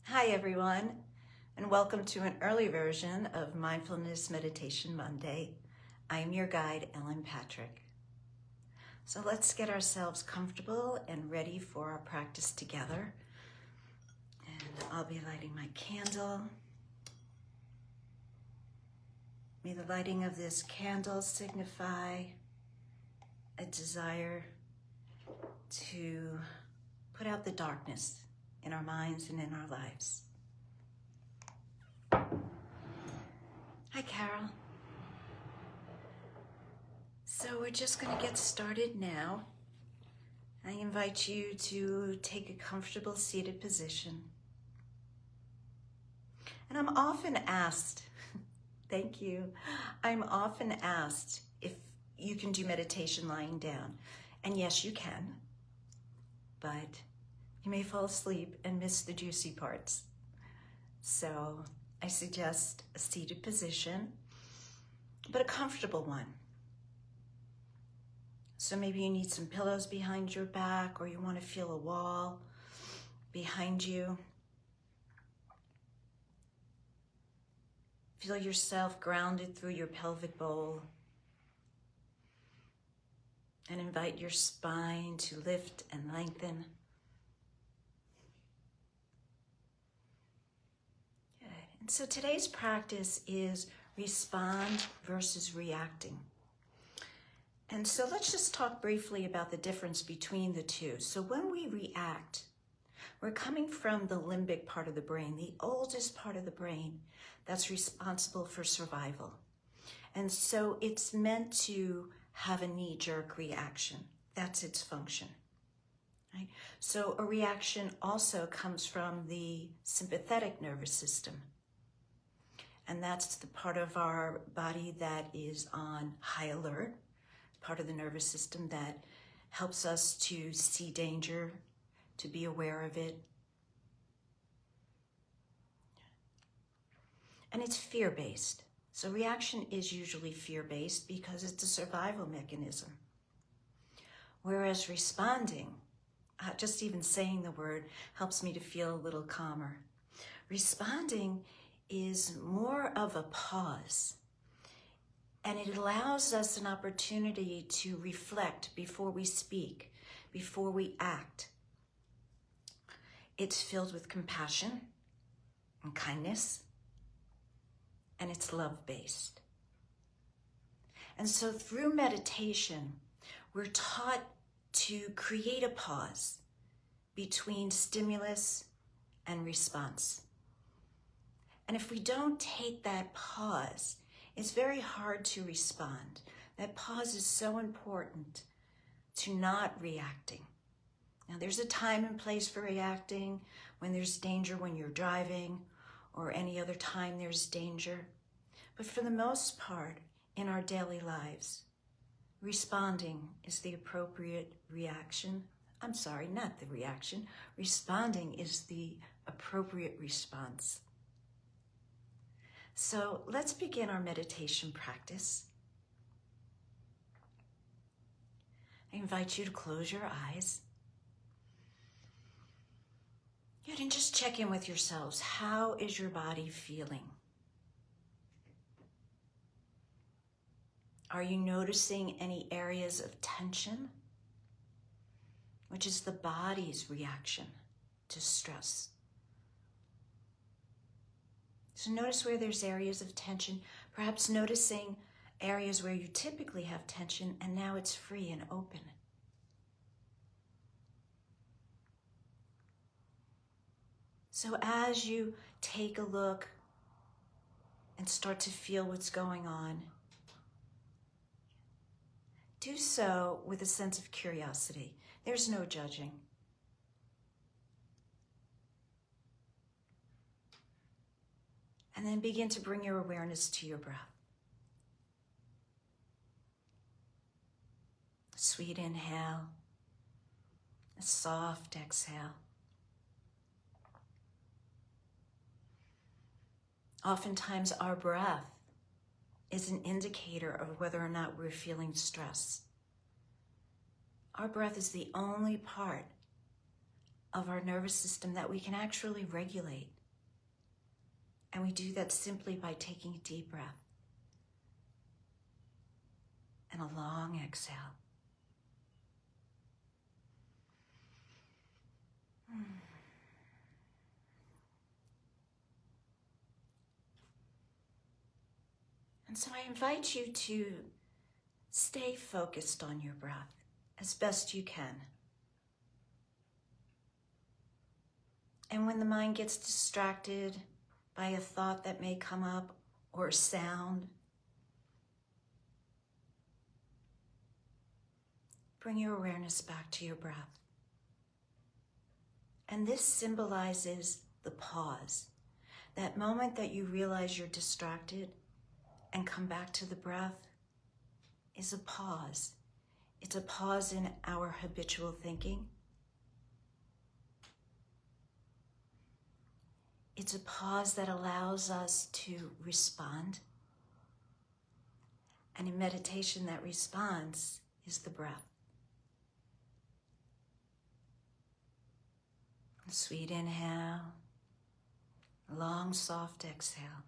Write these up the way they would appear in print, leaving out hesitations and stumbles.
Hi everyone, and welcome to an early version of Mindfulness Meditation Monday. I am your guide, Ellen Patrick. So let's get ourselves comfortable and ready for our practice together. And I'll be lighting my candle. May the lighting of this candle signify a desire to put out the darkness in our minds and in our lives. Hi, Carol. So we're just going to get started now. I invite you to take a comfortable seated position. And I'm often asked, thank you, I'm often asked if you can do meditation lying down. And yes, you can, but you may fall asleep and miss the juicy parts. So I suggest a seated position, but a comfortable one. So maybe you need some pillows behind your back, or you want to feel a wall behind you. Feel yourself grounded through your pelvic bowl, and invite your spine to lift and lengthen. Good. And so today's practice is respond versus reacting. And so let's just talk briefly about the difference between the two. So when we react, we're coming from the limbic part of the brain, the oldest part of the brain that's responsible for survival. And so it's meant to have a knee-jerk reaction. That's its function, right? So a reaction also comes from the sympathetic nervous system. And that's the part of our body that is on high alert, part of the nervous system that helps us to see danger, to be aware of it. And it's fear-based. So reaction is usually fear-based because it's a survival mechanism. Whereas responding, just even saying the word helps me to feel a little calmer. Responding is more of a pause. And it allows us an opportunity to reflect before we speak, before we act. It's filled with compassion and kindness, and it's love-based. And so through meditation, we're taught to create a pause between stimulus and response. And if we don't take that pause, it's very hard to respond. That pause is so important to not reacting. Now, there's a time and place for reacting, when there's danger when you're driving, or any other time there's danger. But for the most part, in our daily lives, responding is the appropriate reaction. I'm sorry, not the reaction. Responding is the appropriate response. So let's begin our meditation practice. I invite you to close your eyes. Good, and just check in with yourselves. How is your body feeling? Are you noticing any areas of tension, which is the body's reaction to stress? So notice where there's areas of tension, perhaps noticing areas where you typically have tension and now it's free and open. So as you take a look and start to feel what's going on, do so with a sense of curiosity. There's no judging. And then begin to bring your awareness to your breath. A sweet inhale, a soft exhale. Oftentimes our breath is an indicator of whether or not we're feeling stress. Our breath is the only part of our nervous system that we can actually regulate. And we do that simply by taking a deep breath and a long exhale. And so I invite you to stay focused on your breath as best you can. And when the mind gets distracted by a thought that may come up or a sound, bring your awareness back to your breath. And this symbolizes the pause. That moment that you realize you're distracted and come back to the breath is a pause. It's a pause in our habitual thinking. It's a pause that allows us to respond. And in meditation, that response is the breath. A sweet inhale, a long, soft exhale.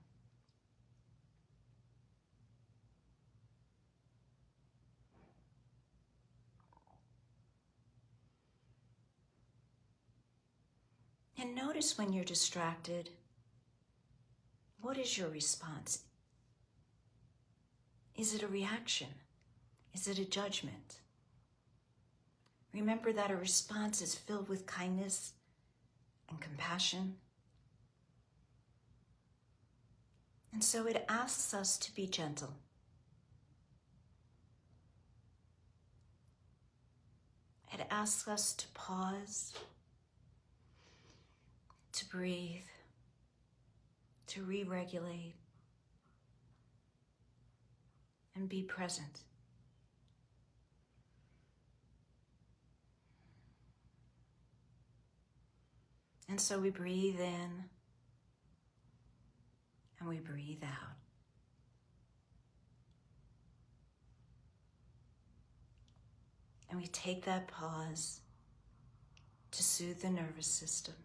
And notice when you're distracted, what is your response? Is it a reaction? Is it a judgment? Remember that a response is filled with kindness and compassion. And so it asks us to be gentle. It asks us to pause, to breathe, to re-regulate, and be present. And so we breathe in and we breathe out. And we take that pause to soothe the nervous system,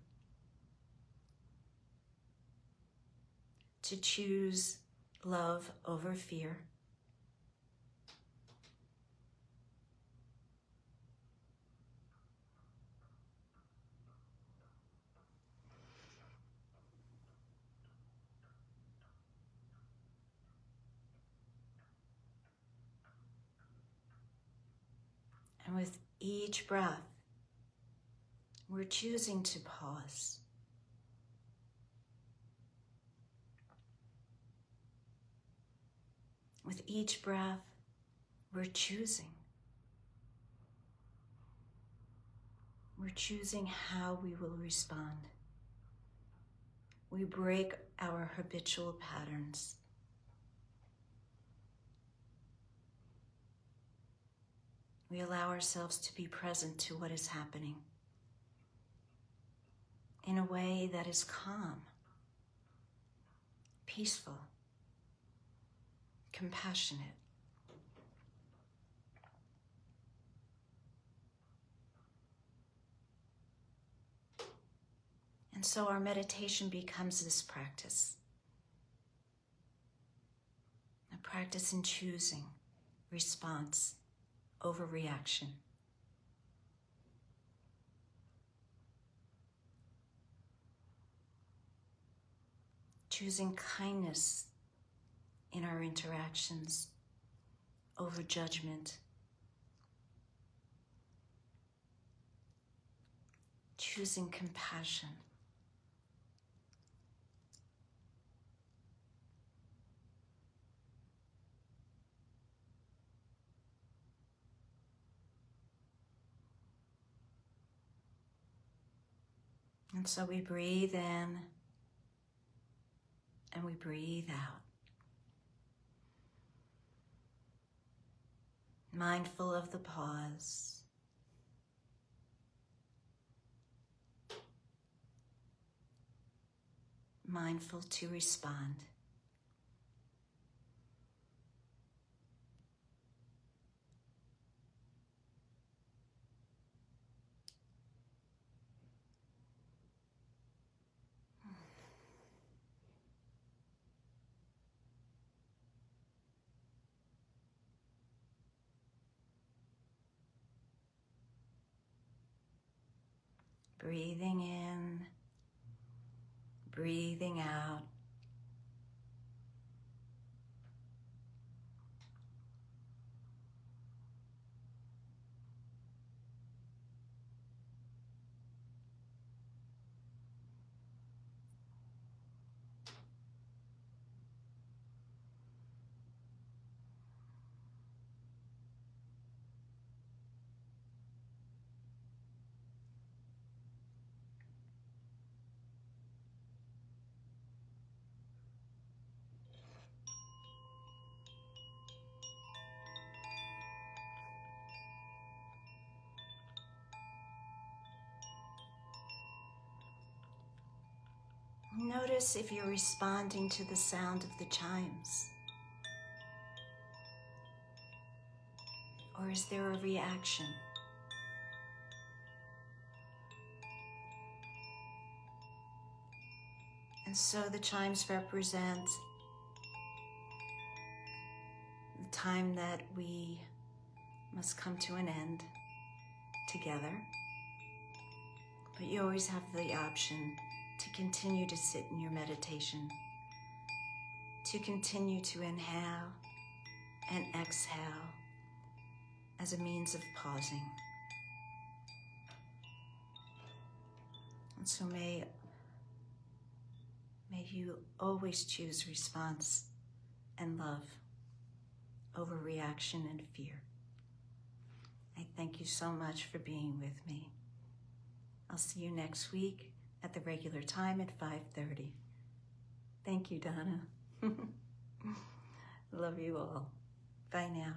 to choose love over fear, and with each breath, we're choosing to pause. With each breath, we're choosing. We're choosing how we will respond. We break our habitual patterns. We allow ourselves to be present to what is happening in a way that is calm, peaceful, compassionate. And so our meditation becomes this practice, a practice in choosing response over reaction. Choosing kindness in our interactions over judgment. Choosing compassion. And so we breathe in and we breathe out. Mindful of the pause. Mindful to respond. Breathing in, breathing out. Notice if you're responding to the sound of the chimes. Or is there a reaction? And so the chimes represent the time that we must come to an end together. But you always have the option to continue to sit in your meditation, to continue to inhale and exhale as a means of pausing. And so may you always choose response and love over reaction and fear. I thank you so much for being with me. I'll see you next week at the regular time at 5:30. Thank you, Donna. Love you all. Bye now.